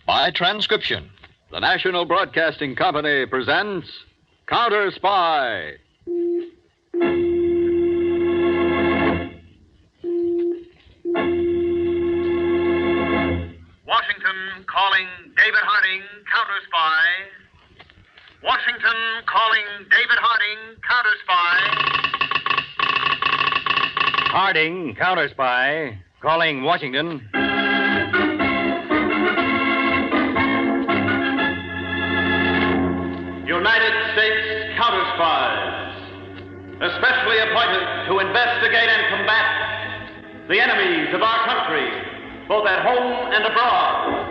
By transcription, the National Broadcasting Company presents CounterSpy. Washington calling David Harding, CounterSpy. Washington calling David Harding, CounterSpy. Harding, CounterSpy, calling Washington. United States counterspies, especially appointed to investigate and combat the enemies of our country, both at home and abroad.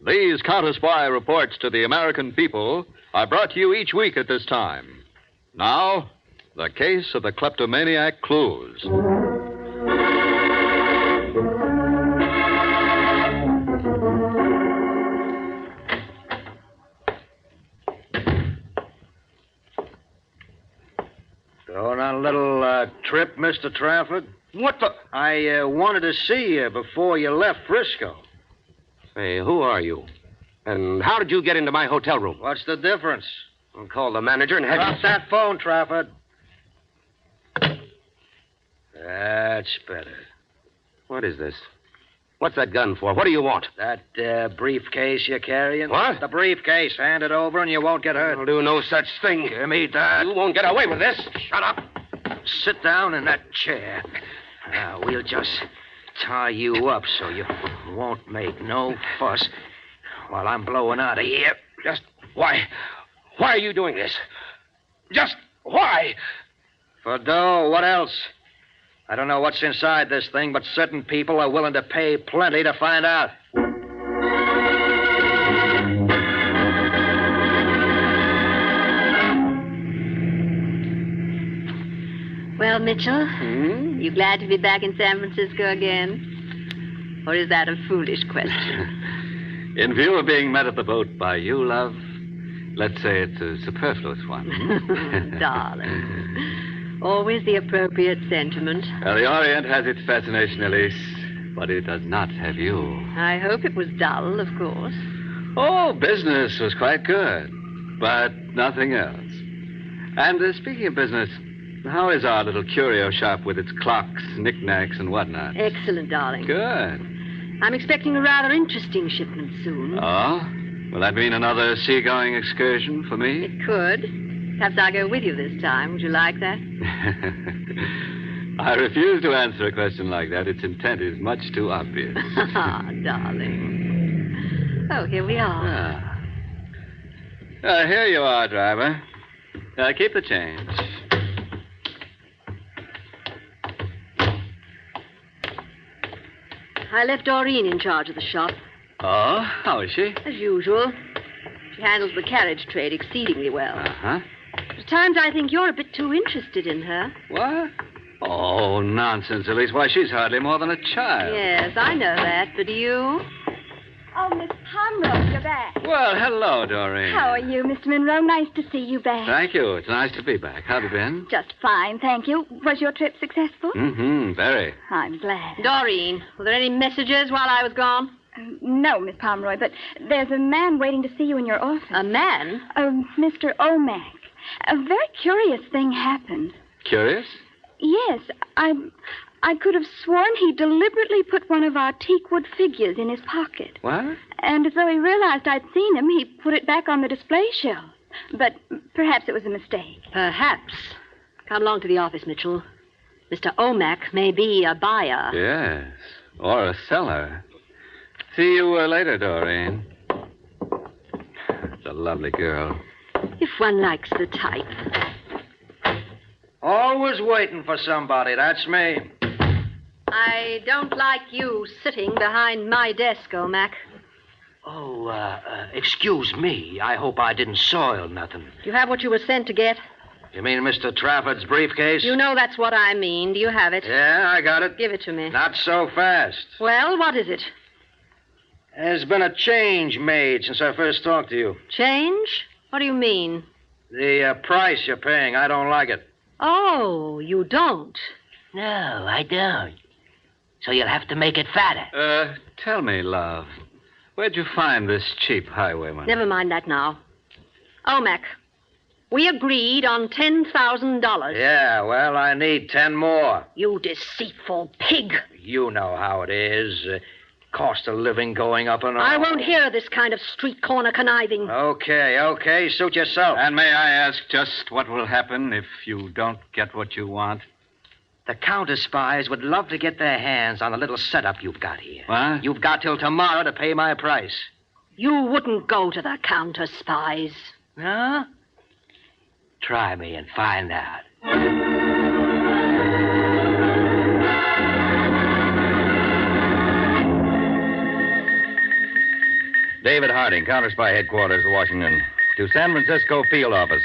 These CounterSpy reports to the American people are brought to you each week at this time. Now, the case of the kleptomaniac clues. Going on a little trip, Mr. Trafford? What the? I wanted to see you before you left Frisco. Hey, who are you? And how did you get into my hotel room? What's the difference? I'll call the manager and have Drop that phone, Trafford. That's better. What is this? What's that gun for? What do you want? That briefcase you're carrying? What? The briefcase. Hand it over and you won't get hurt. I'll do no such thing. Give me that. You won't get away with this. Shut up. Sit down in that chair. Now, we'll just tie you up so you won't make no fuss while I'm blowing out of here. Just why? Why are you doing this? Just why? For dough. What else? I don't know what's inside this thing, but certain people are willing to pay plenty to find out. Well, Mitchell, you glad to be back in San Francisco again? Or is that a foolish question? In view of being met at the boat by you, love, let's say it's a superfluous one. Darling. Always the appropriate sentiment. Well, the Orient has its fascination, Elise, but it does not have you. I hope it was dull, of course. Oh, business was quite good, but nothing else. And speaking of business, how is our little curio shop with its clocks, knickknacks, and whatnot? Excellent, darling. Good. I'm expecting a rather interesting shipment soon. Oh? Will that mean another seagoing excursion for me? It could. Perhaps I'll go with you this time. Would you like that? I refuse to answer a question like that. Its intent is much too obvious. Ah, darling. Oh, here we are. Here you are, driver. Keep the change. I left Doreen in charge of the shop. Oh, how is she? As usual. She handles the carriage trade exceedingly well. Uh-huh. At times I think you're a bit too interested in her. What? Oh, nonsense, Elise. Why, she's hardly more than a child. Yes, I know that, but you? Oh, Miss Pomeroy, you're back. Well, hello, Doreen. How are you, Mr. Monroe? Nice to see you back. Thank you. It's nice to be back. How have you been? Just fine, thank you. Was your trip successful? Mm-hmm, very. I'm glad. Doreen, were there any messages while I was gone? No, Miss Pomeroy, but there's a man waiting to see you in your office. A man? Mr. O'Mac. A very curious thing happened. Curious? Yes, I could have sworn he deliberately put one of our teakwood figures in his pocket. What? And as though he realized I'd seen him, he put it back on the display shelf. But perhaps it was a mistake. Perhaps. Come along to the office, Mitchell. Mr. O'Mac may be a buyer. Yes, or a seller. See you later, Doreen. It's a lovely girl. If one likes the type. Always waiting for somebody. That's me. I don't like you sitting behind my desk, O'Mac. Oh, excuse me. I hope I didn't soil nothing. Do you have what you were sent to get? You mean Mr. Trafford's briefcase? You know that's what I mean. Do you have it? Yeah, I got it. Give it to me. Not so fast. Well, what is it? There's been a change made since I first talked to you. Change? What do you mean? The price you're paying, I don't like it. Oh, you don't? No, I don't. so you'll have to make it fatter. Tell me, love, where'd you find this cheap highwayman? Never mind that now. Oh, Mac, we agreed on $10,000. Yeah, well, I need 10 more. You deceitful pig. You know how it is. Cost of living going up and up. I won't hear of this kind of street corner conniving. Okay, suit yourself. And may I ask just what will happen if you don't get what you want? The CounterSpies would love to get their hands on the little setup you've got here. What? You've got till tomorrow to pay my price. You wouldn't go to the CounterSpies. Huh? Try me and find out. David Harding, CounterSpy Headquarters, Washington. To San Francisco Field Office.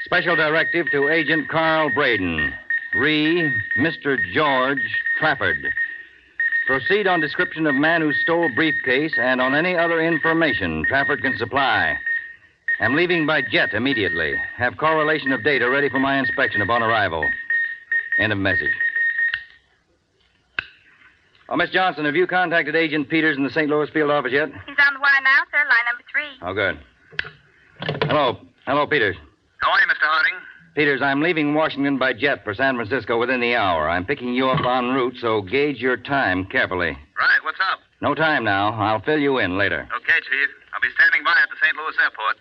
Special directive to Agent Carl Braden. Mr. George Trafford. Proceed on description of man who stole briefcase and on any other information Trafford can supply. Am leaving by jet immediately. Have correlation of data ready for my inspection upon arrival. End of message. Oh, Miss Johnson, have you contacted Agent Peters in the St. Louis field office yet? He's on the wire now, sir. Line number 3. Oh, good. Hello, Peters. How are you, Mr. Harding? Peters, I'm leaving Washington by jet for San Francisco within the hour. I'm picking you up en route, so gauge your time carefully. Right, what's up? No time now. I'll fill you in later. Okay, Chief. I'll be standing by at the St. Louis airport.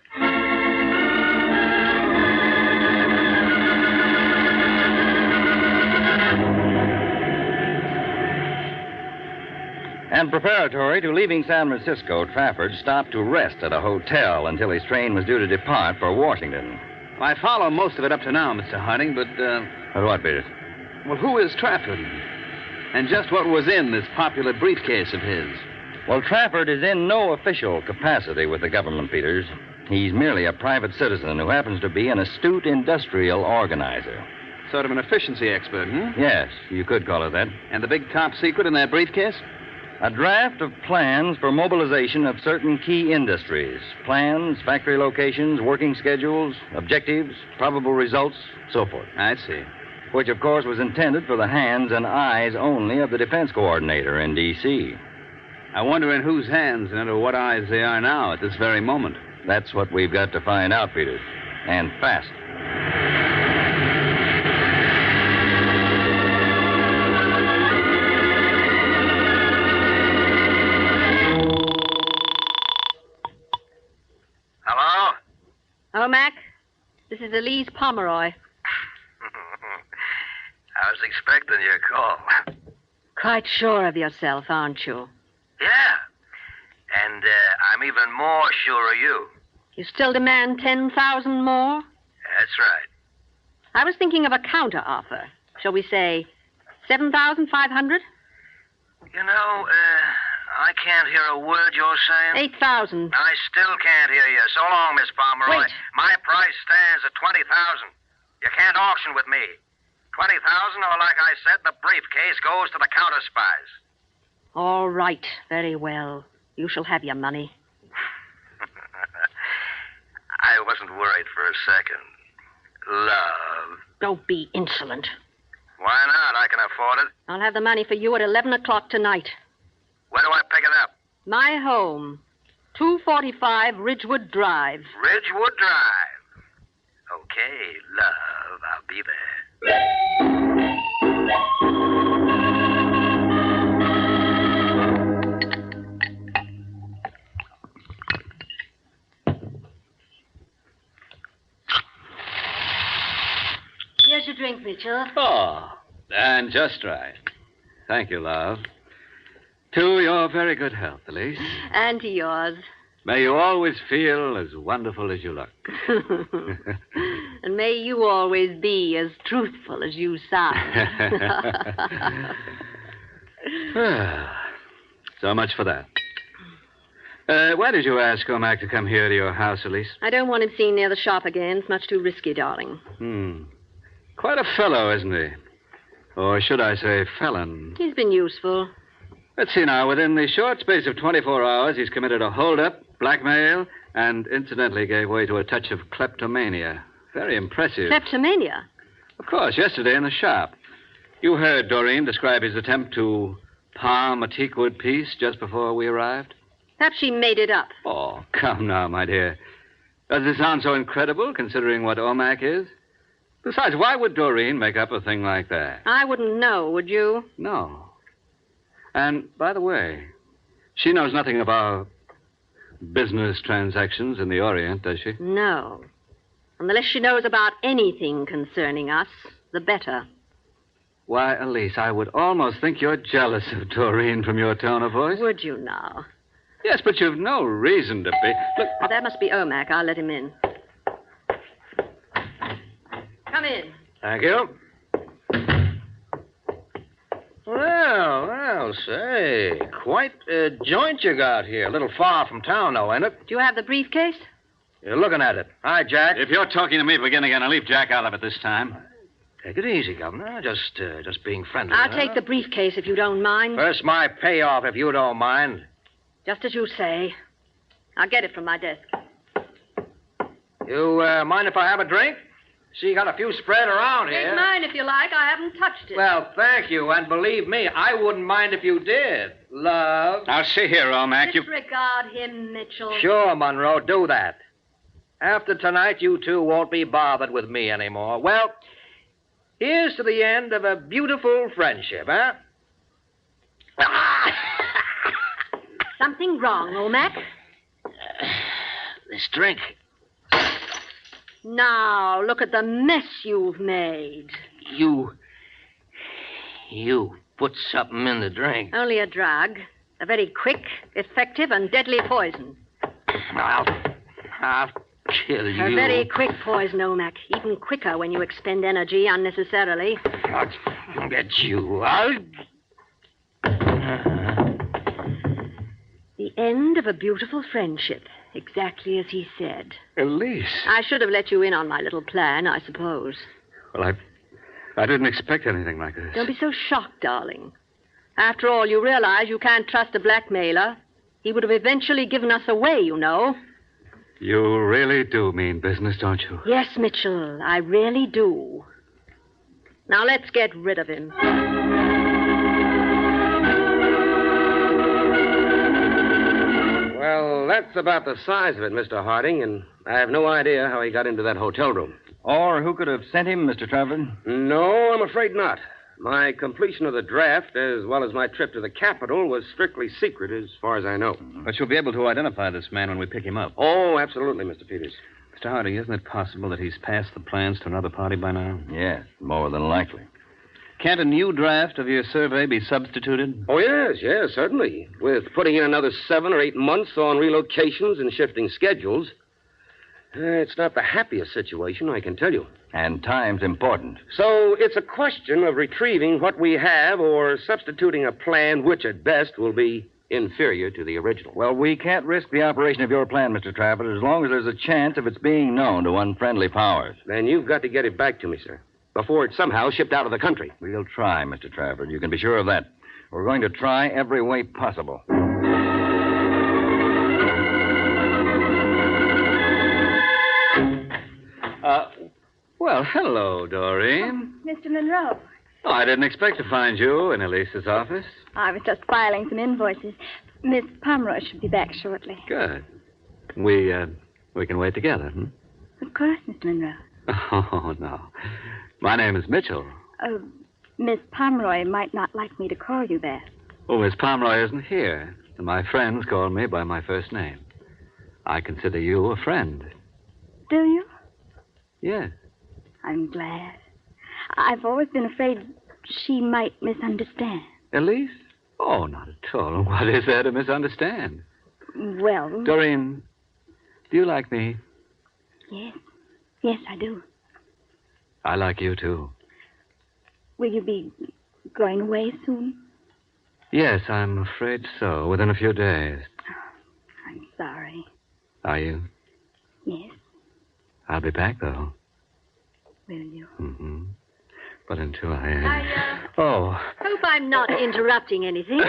And preparatory to leaving San Francisco, Trafford stopped to rest at a hotel until his train was due to depart for Washington. I follow most of it up to now, Mr. Harding, but, But what, Peters? well, who is Trafford? And just what was in this popular briefcase of his? Well, Trafford is in no official capacity with the government, Peters. He's merely a private citizen who happens to be an astute industrial organizer. Sort of an efficiency expert, Yes, you could call it that. And the big top secret in that briefcase? A draft of plans for mobilization of certain key industries. Plans, factory locations, working schedules, objectives, probable results, so forth. I see. Which, of course, was intended for the hands and eyes only of the defense coordinator in D.C. I wonder in whose hands and under what eyes they are now at this very moment. That's what we've got to find out, Peters. And fast. Hello? Oh, Mac, this is Elise Pomeroy. I was expecting your call. Quite sure of yourself, aren't you? Yeah. And I'm even more sure of you. You still demand 10,000 more? That's right. I was thinking of a counter offer. Shall we say 7,500? You know, I can't hear a word you're saying. 8,000. I still can't hear you. So long, Miss Pomeroy. Wait. My price stands at 20,000. You can't auction with me. 20,000, or like I said, the briefcase goes to the CounterSpies. All right. Very well. You shall have your money. I wasn't worried for a second. Love. Don't be insolent. Why not? I can afford it. I'll have the money for you at 11 o'clock tonight. Where do I pick it up? My home, 245 Ridgewood Drive. Ridgewood Drive. Okay, love. I'll be there. Here's your drink, Mitchell. Oh, and just right. Thank you, love. To your very good health, Elise. And to yours. May you always feel as wonderful as you look. And may you always be as truthful as you sound. So much for that. Why did you ask Omac to come here to your house, Elise? I don't want him seen near the shop again. It's much too risky, darling. Quite a fellow, isn't he? Or should I say felon? He's been useful. Let's see now. Within the short space of 24 hours, he's committed a holdup, blackmail, and incidentally gave way to a touch of kleptomania. Very impressive. Kleptomania? Of course, yesterday in the shop. You heard Doreen describe his attempt to palm a teakwood piece just before we arrived? Perhaps she made it up. Oh, come now, my dear. Does it sound so incredible, considering what Omac is? Besides, why would Doreen make up a thing like that? I wouldn't know, would you? No. And, by the way, she knows nothing about business transactions in the Orient, does she? No. And the less she knows about anything concerning us, the better. Why, Elise, I would almost think you're jealous of Doreen from your tone of voice. Would you now? Yes, but you've no reason to be. Look. Well, that must be Omac. I'll let him in. Come in. Thank you. Well, say, quite a joint you got here. A little far from town, though, ain't it? Do you have the briefcase? You're looking at it. Hi, Jack. If you're talking to me, begin again. I'll leave Jack out of it this time. Take it easy, Governor. Just being friendly. I'll take the briefcase if you don't mind. First, my payoff, if you don't mind. Just as you say. I'll get it from my desk. You mind if I have a drink? See, you got a few spread around here. Take mine if you like. I haven't touched it. Well, thank you. And believe me, I wouldn't mind if you did. Love. Now, see here, Omac. Disregard him, Mitchell. Sure, Monroe, do that. After tonight, you two won't be bothered with me anymore. Well, here's to the end of a beautiful friendship, huh? Something wrong, Omac? This drink. Now, look at the mess you've made. You put something in the drink. Only a drug. A very quick, effective, and deadly poison. I'll kill you. A very quick poison, Omac. Even quicker when you expend energy unnecessarily. I'll get you. The end of a beautiful friendship. Exactly as he said. Elise. I should have let you in on my little plan, I suppose. Well, I didn't expect anything like this. Don't be so shocked, darling. After all, you realize you can't trust a blackmailer. He would have eventually given us away, you know. You really do mean business, don't you? Yes, Mitchell, I really do. Now let's get rid of him. Well, that's about the size of it, Mr. Harding, and I have no idea how he got into that hotel room. Or who could have sent him, Mr. Trafford? No, I'm afraid not. My completion of the draft, as well as my trip to the Capitol, was strictly secret as far as I know. But you'll be able to identify this man when we pick him up. Oh, absolutely, Mr. Peters. Mr. Harding, isn't it possible that he's passed the plans to another party by now? Yes, more than likely. Can't a new draft of your survey be substituted? Oh, yes, certainly. With putting in another 7 or 8 months on relocations and shifting schedules. It's not the happiest situation, I can tell you. And time's important. So it's a question of retrieving what we have or substituting a plan which, at best, will be inferior to the original. Well, we can't risk the operation of your plan, Mr. Trafford, as long as there's a chance of its being known to unfriendly powers. Then you've got to get it back to me, sir, before it's somehow shipped out of the country. We'll try, Mr. Trafford. You can be sure of that. We're going to try every way possible. Well, hello, Doreen. Mr. Monroe. Oh, I didn't expect to find you in Elise's office. I was just filing some invoices. Miss Pomeroy should be back shortly. Good. We can wait together, hmm? Of course, Mr. Monroe. Oh, no. My name is Mitchell. Miss Pomeroy might not like me to call you that. Oh, Miss Pomeroy isn't here, and my friends call me by my first name. I consider you a friend. Do you? Yes. I'm glad. I've always been afraid she might misunderstand. Elise? Oh, not at all. What is there to misunderstand? Well... Doreen, do you like me? Yes. Yes, I do. I like you, too. Will you be going away soon? Yes, I'm afraid so. Within a few days. I'm sorry. Are you? Yes. I'll be back, though. Will you? Mm-hmm. But until I... Oh. Hope I'm not interrupting anything.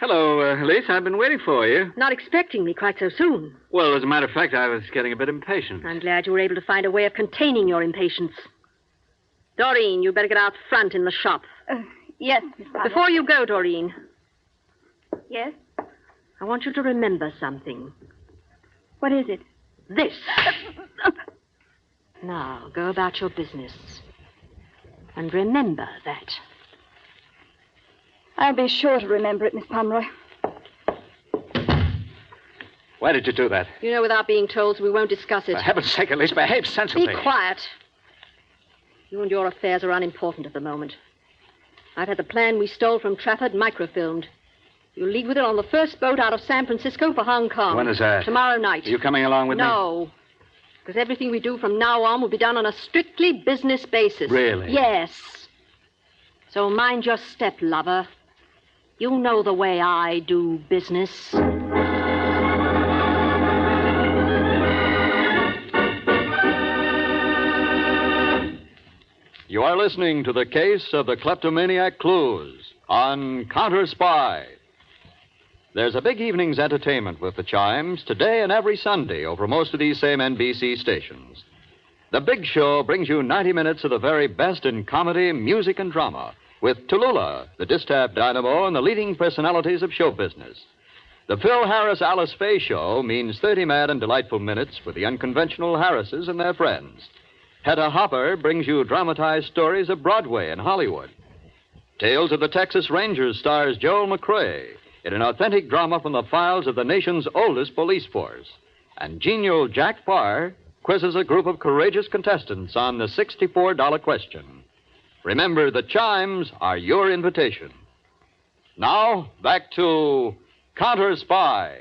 Hello, Elise. I've been waiting for you. Not expecting me quite so soon. Well, as a matter of fact, I was getting a bit impatient. I'm glad you were able to find a way of containing your impatience. Doreen, you better get out front in the shop. Yes, Miss Pomeroy. Before you go, Doreen, Yes? I want you to remember something. What is it? This. Now, go about your business. And remember that. I'll be sure to remember it, Miss Pomeroy. Why did you do that? You know without being told, so we won't discuss it. For heaven's sake, at least behave sensibly. Be quiet. You and your affairs are unimportant at the moment. I've had the plan we stole from Trafford microfilmed. You'll leave with it on the first boat out of San Francisco for Hong Kong. When is that? Tomorrow night. Are you coming along with me? No. Because everything we do from now on will be done on a strictly business basis. Really? Yes. So mind your step, lover. You know the way I do business. You are listening to the case of the kleptomaniac Clues on CounterSpy. There's a big evening's entertainment with the chimes today and every Sunday over most of these same NBC stations. The big show brings you 90 minutes of the very best in comedy, music, and drama with Tallulah, the distaff dynamo, and the leading personalities of show business. The Phil Harris-Alice Faye show means 30 mad and delightful minutes with the unconventional Harrises and their friends. Hedda Hopper brings you dramatized stories of Broadway and Hollywood. Tales of the Texas Rangers stars Joel McCrae in an authentic drama from the files of the nation's oldest police force. And genial Jack Parr quizzes a group of courageous contestants on the $64 question. Remember, the chimes are your invitation. Now, back to CounterSpy.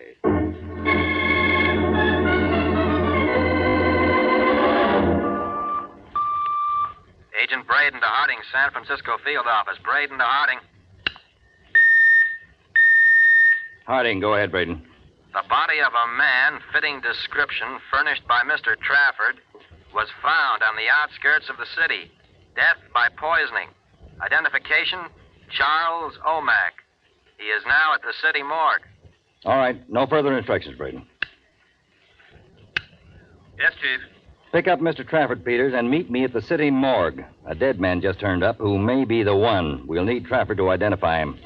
Agent Braden to Harding, San Francisco field office. Braden to Harding. Harding, go ahead, Braden. The body of a man fitting description furnished by Mr. Trafford was found on the outskirts of the city. Death by poisoning. Identification, Charles O'Mac. He is now at the city morgue. All right, no further instructions, Braden. Yes, Chief. Pick up Mr. Trafford, Peters, and meet me at the city morgue. A dead man just turned up who may be the one. We'll need Trafford to identify him.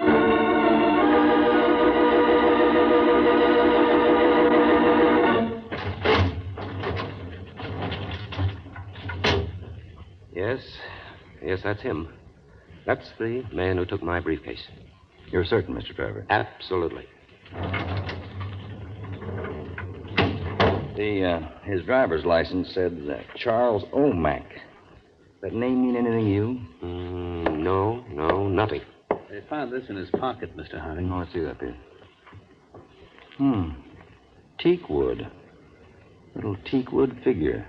Yes, that's him. That's the man who took my briefcase. You're certain, Mr. Trafford? Absolutely. His driver's license said Charles O'Mac. That name mean anything to you? No, nothing. They found this in his pocket, Mr. Harding. Oh, let's see that, Peter. Teakwood. Little teakwood figure.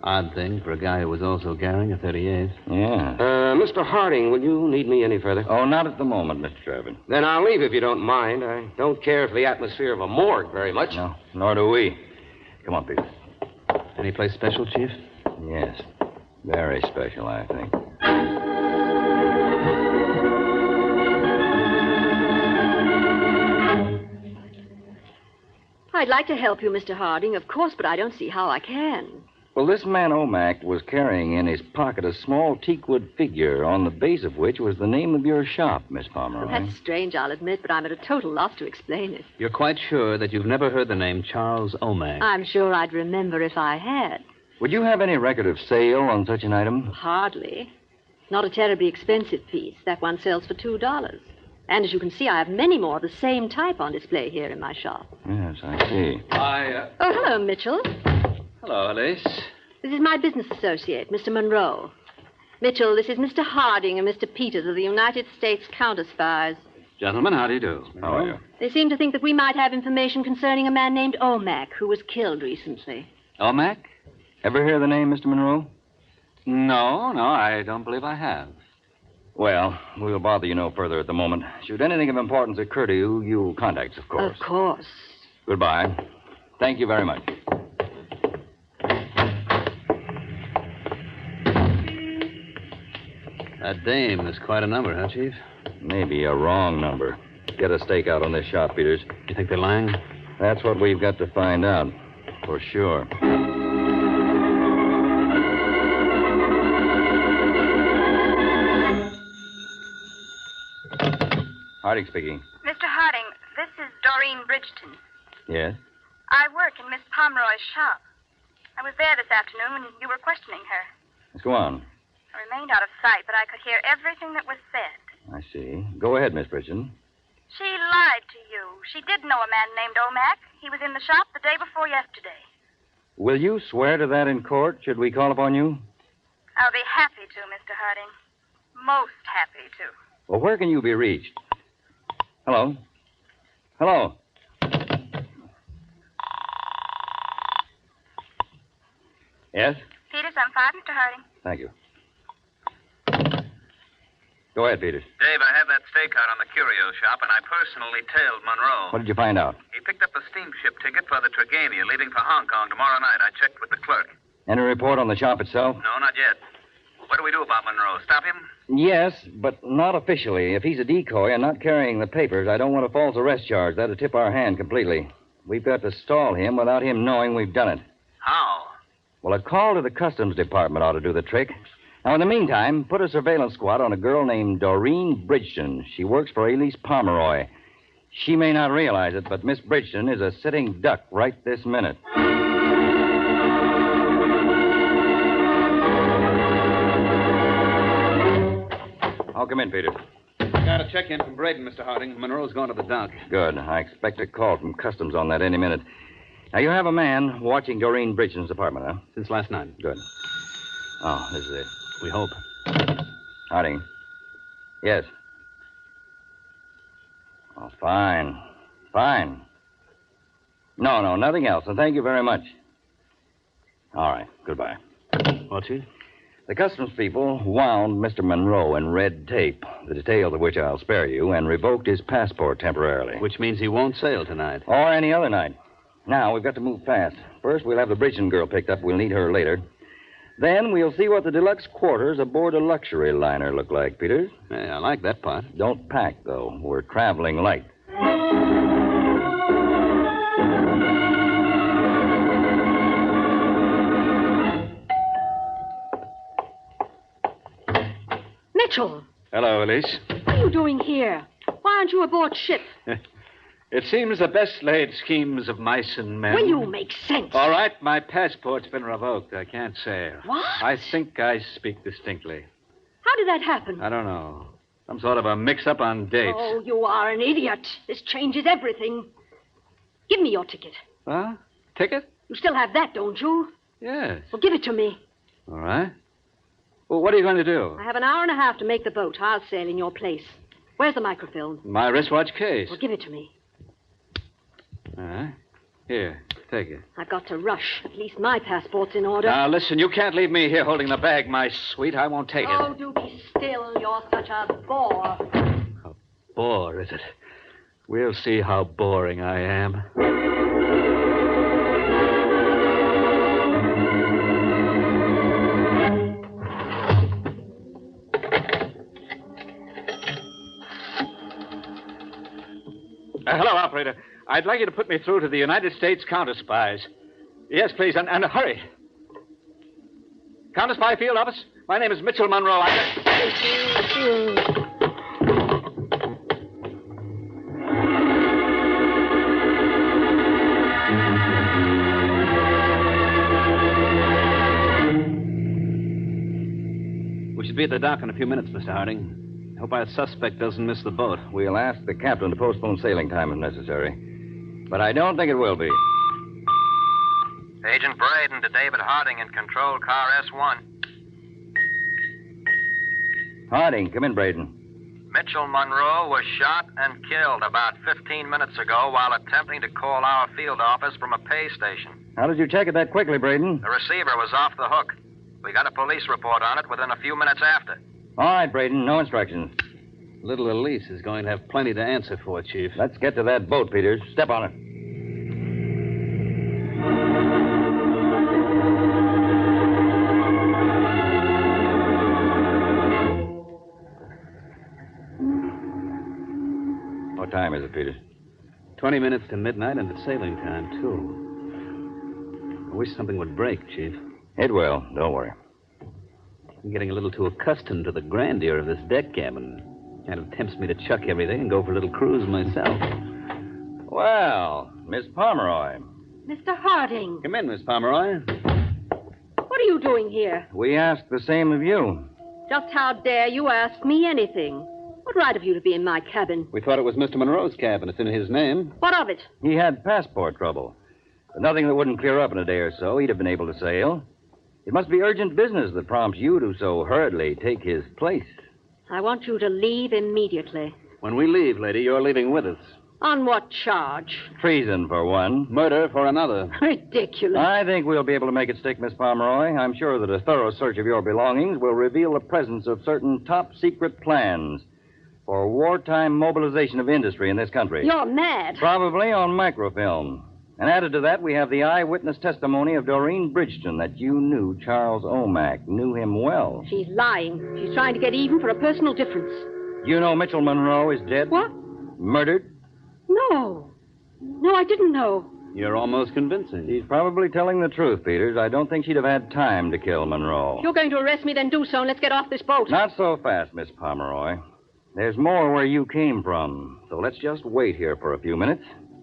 Odd thing for a guy who was also carrying a .38. Yeah. Mr. Harding, will you need me any further? Oh, not at the moment, Mr. Trafford. Then I'll leave if you don't mind. I don't care for the atmosphere of a morgue very much. No, nor do we. Come on, Peter. Any place special, Chief? Yes. Very special, I think. I'd like to help you, Mr. Harding, of course, but I don't see how I can. Well, this man O'Mac was carrying in his pocket a small teakwood figure on the base of which was the name of your shop, Miss Pomeroy. That's strange, I'll admit, but I'm at a total loss to explain it. You're quite sure that you've never heard the name Charles O'Mac? I'm sure I'd remember if I had. Would you have any record of sale on such an item? Hardly. Not a terribly expensive piece. That one sells for $2. And as you can see, I have many more of the same type on display here in my shop. Yes, I see. Oh, hello, Mitchell. Hello, Alice. This is my business associate, Mr. Monroe. Mitchell, this is Mr. Harding and Mr. Peters of the United States CounterSpies. Gentlemen, how do you do? How are you? They seem to think that we might have information concerning a man named O'Mac who was killed recently. O'Mac? Ever hear the name, Mr. Monroe? No, I don't believe I have. Well, we'll bother you no further at the moment. Should anything of importance occur to you, you'll contact us, of course. Of course. Goodbye. Thank you very much. That dame is quite a number, huh, Chief? Maybe a wrong number. Get a stakeout on this shop, Peters. You think they're lying? That's what we've got to find out, for sure. Harding speaking. Mr. Harding, this is Doreen Bridgeton. Yes? I work in Miss Pomeroy's shop. I was there this afternoon when you were questioning her. Let's go on. I remained out of sight, but I could hear everything that was said. I see. Go ahead, Miss Bridgeton. She lied to you. She did know a man named Omac. He was in the shop the day before yesterday. Will you swear to that in court? Should we call upon you? I'll be happy to, Mr. Harding. Most happy to. Well, where can you be reached? Hello? Hello? Yes? Peters, I'm 5, Mr. Harding. Thank you. Go ahead, Peters. Dave, I have that stakeout on the curio shop, and I personally tailed Monroe. What did you find out? He picked up a steamship ticket for the Trigania leaving for Hong Kong tomorrow night. I checked with the clerk. Any report on the shop itself? No, not yet. What do we do about Monroe? Stop him? Yes, but not officially. If he's a decoy and not carrying the papers, I don't want a false arrest charge. That'll tip our hand completely. We've got to stall him without him knowing we've done it. How? Well, a call to the Customs Department ought to do the trick. Now, in the meantime, put a surveillance squad on a girl named Doreen Bridgeton. She works for Elise Pomeroy. She may not realize it, but Miss Bridgeton is a sitting duck right this minute. I'll come in, Peter. Got a check in from Braden, Mr. Harding. Monroe's gone to the dock. Good. I expect a call from Customs on that any minute. Now, you have a man watching Doreen Bridgeton's apartment, huh? Since last night. Good. Oh, this is it. We hope. Harding. Yes. Oh, fine. Fine. No, nothing else. And thank you very much. All right. Goodbye. What, Chief? The customs people wound Mr. Monroe in red tape, the details of which I'll spare you, and revoked his passport temporarily. Which means he won't sail tonight. Or any other night. Now, we've got to move fast. First, we'll have the Bridgeton girl picked up. We'll need her later. Then we'll see what the deluxe quarters aboard a luxury liner look like, Peters. Yeah, I like that part. Don't pack, though. We're traveling light. Mitchell, Hello, Elise. what are you doing here? Why aren't you aboard ship? It seems the best laid schemes of mice and men. Will you make sense? All right, my passport's been revoked. I can't sail. What? I think I speak distinctly. How did that happen? I don't know. Some sort of a mix-up on dates. Oh, you are an idiot. This changes everything. Give me your ticket. Huh? Ticket? You still have that, don't you? Yes. Well, give it to me. All right. Well, what are you going to do? I have an hour and a half to make the boat. I'll sail in your place. Where's the microfilm? My wristwatch case. Well, give it to me. All right. Here, take it. I've got to rush. At least my passport's in order. Now, listen, you can't leave me here holding the bag, my sweet. I won't take Oh, it. do be still. You're such a bore. A bore, is it? We'll see how boring I am. Hello, operator. I'd like you to put me through to the United States CounterSpies. Yes, please, and hurry. CounterSpy field office? My name is Mitchell Monroe. We should be at the dock in a few minutes, Mr. Harding. Hope our suspect doesn't miss the boat. We'll ask the captain to postpone sailing time if necessary. But I don't think it will be. Agent Braden to David Harding in control car S1. Harding, come in, Braden. Mitchell Monroe was shot and killed about 15 minutes ago while attempting to call our field office from a pay station. How did you check it that quickly, Braden? The receiver was off the hook. We got a police report on it within a few minutes after. All right, Braden, no instructions. Little Elise is going to have plenty to answer for, Chief. Let's get to that boat, Peters. Step on it. What time is it, Peters? 20 minutes to midnight and it's sailing time, too. I wish something would break, Chief. It will. Don't worry. I'm getting a little too accustomed to the grandeur of this deck cabin. Kind of tempts me to chuck everything and go for a little cruise myself. Well, Miss Pomeroy. Mr. Harding, Come in, Miss Pomeroy. what are you doing here? We ask the same of you. Just how dare you ask me anything? What right have you to be in my cabin? We thought it was Mr. Monroe's cabin. It's in his name. What of it? He had passport trouble. But nothing that wouldn't clear up in a day or so. He'd have been able to sail. It must be urgent business that prompts you to so hurriedly take his place. I want you to leave immediately. When we leave, lady, you're leaving with us. On what charge? Treason for one. Murder for another. Ridiculous. I think we'll be able to make it stick, Miss Pomeroy. I'm sure that a thorough search of your belongings will reveal the presence of certain top-secret plans for wartime mobilization of industry in this country. You're mad. Probably on microfilm. And added to that, we have the eyewitness testimony of Doreen Bridgeton that you knew Charles O'Mac, knew him well. She's lying. She's trying to get even for a personal difference. You know Mitchell Monroe is dead? What? Murdered? No. No, I didn't know. You're almost convincing. She's probably telling the truth, Peters. I don't think she'd have had time to kill Monroe. If you're going to arrest me, then do so, and let's get off this boat. Not so fast, Miss Pomeroy. There's more where you came from. So let's just wait here for a few minutes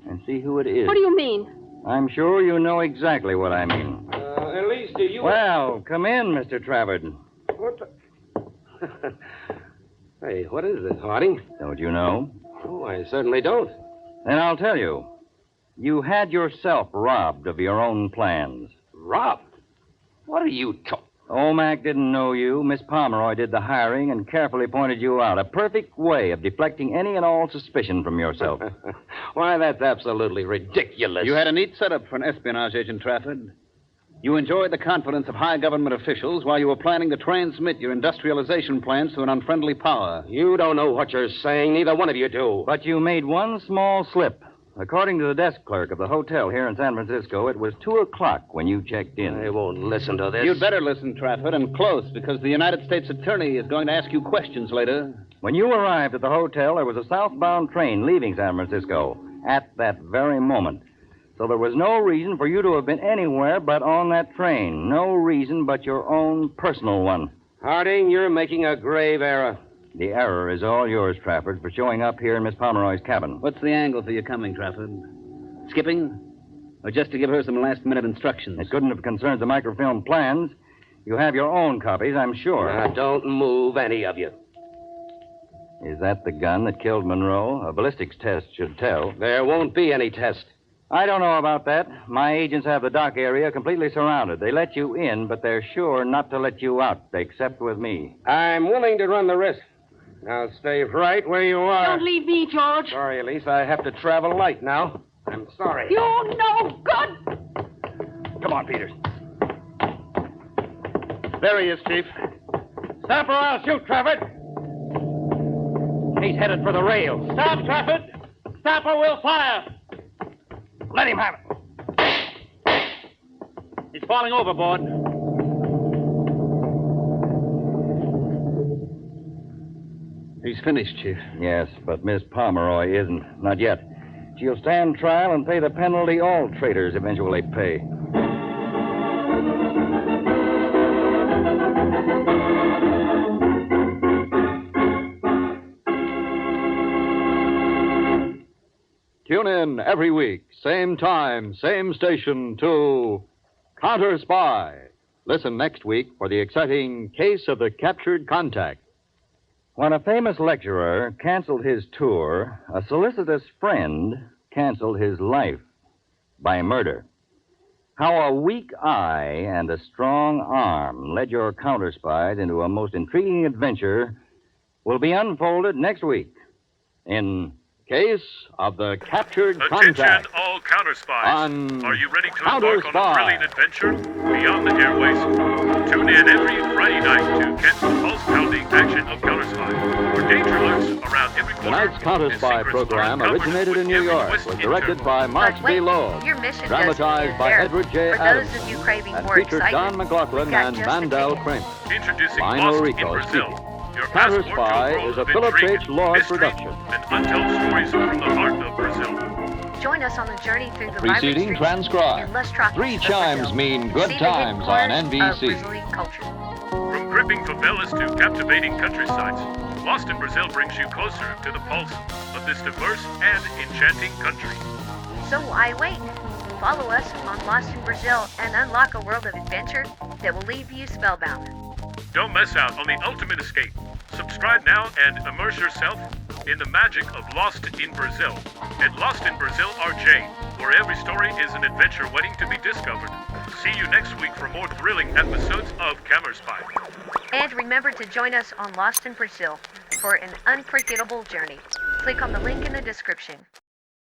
and see who it is. What do you mean? I'm sure you know exactly what I mean. Elise, do you... Well, come in, Mr. Travert. What the... Hey, what is this, Harding? Don't you know? Oh, I certainly don't. Then I'll tell you. You had yourself robbed of your own plans. Robbed? What are you talking... O'Mac didn't know you. Miss Pomeroy did the hiring and carefully pointed you out. A perfect way of deflecting any and all suspicion from yourself. Why, that's absolutely ridiculous. You had a neat setup for an espionage agent, Trafford. You enjoyed the confidence of high government officials while you were planning to transmit your industrialization plans to an unfriendly power. You don't know what you're saying. Neither one of you do. But you made one small slip. According to the desk clerk of the hotel here in San Francisco, it was 2 o'clock when you checked in. I won't listen to this. You'd better listen, Trafford, and close, because the United States Attorney is going to ask you questions later. When you arrived at the hotel, there was a southbound train leaving San Francisco at that very moment. So there was no reason for you to have been anywhere but on that train. No reason but your own personal one. Harding, you're making a grave error. The error is all yours, Trafford, for showing up here in Miss Pomeroy's cabin. What's the angle for your coming, Trafford? Skipping? Or just to give her some last-minute instructions? It couldn't have concerned the microfilm plans. You have your own copies, I'm sure. Now, don't move, any of you. Is that the gun that killed Monroe? A ballistics test should tell. There won't be any test. I don't know about that. My agents have the dock area completely surrounded. They let you in, but they're sure not to let you out, except with me. I'm willing to run the risk. Now, stay right where you are. Don't leave me, George. Sorry, Elise. I have to travel light now. I'm sorry. You're no good. Come on, Peters. There he is, Chief. Stop or I'll shoot, Trafford. He's headed for the rail. Stop, Trafford! Stop or we'll fire! Let him have it. He's falling overboard. He's finished, Chief. Yes, but Miss Pomeroy isn't. Not yet. She'll stand trial and pay the penalty all traitors eventually pay. Tune in every week, same time, same station, to CounterSpy. Listen next week for the exciting Case of the Captured Contact. When a famous lecturer canceled his tour, a solicitous friend canceled his life by murder. How a weak eye and a strong arm led your counterspies into a most intriguing adventure will be unfolded next week in Case of the Captured Attention, Contact. all counterspies. On Are you ready to embark on a CounterSpy. thrilling adventure beyond the airways? Tune in every Friday night to catch the pulse-pounding action of CounterSpy, where danger lurks around every corner. Tonight's CounterSpy program originated in New York, was directed by Mark B. Loeb, Your mission dramatized by Edward J. For Adams, those of you craving and more featured excitement, Don McLaughlin we've got and just the Mandel ticket. Kramer. Introducing Lionel Lost Rico in Brazil. speaking. Your passport to a CounterSpy world is a of Philip intrigue, H. Lord mystery, production. and untold stories from the heart of Brazil. Join us on the journey through the Preceding vibrant streets transcribed. and less tropics 3 of chimes Brazil. mean good See the times on headquarters NBC. of Brazilian culture. From gripping favelas to captivating countrysides, Lost in Brazil brings you closer to the pulse of this diverse and enchanting country. So why wait? Follow us on Lost in Brazil and unlock a world of adventure that will leave you spellbound. Don't miss out on the ultimate escape. Subscribe now and immerse yourself in the magic of Lost in Brazil at Lost in Brazil RJ, where every story is an adventure waiting to be discovered. See you next week for more thrilling episodes of CounterSpy. And remember to join us on Lost in Brazil for an unforgettable journey. Click on the link in the description.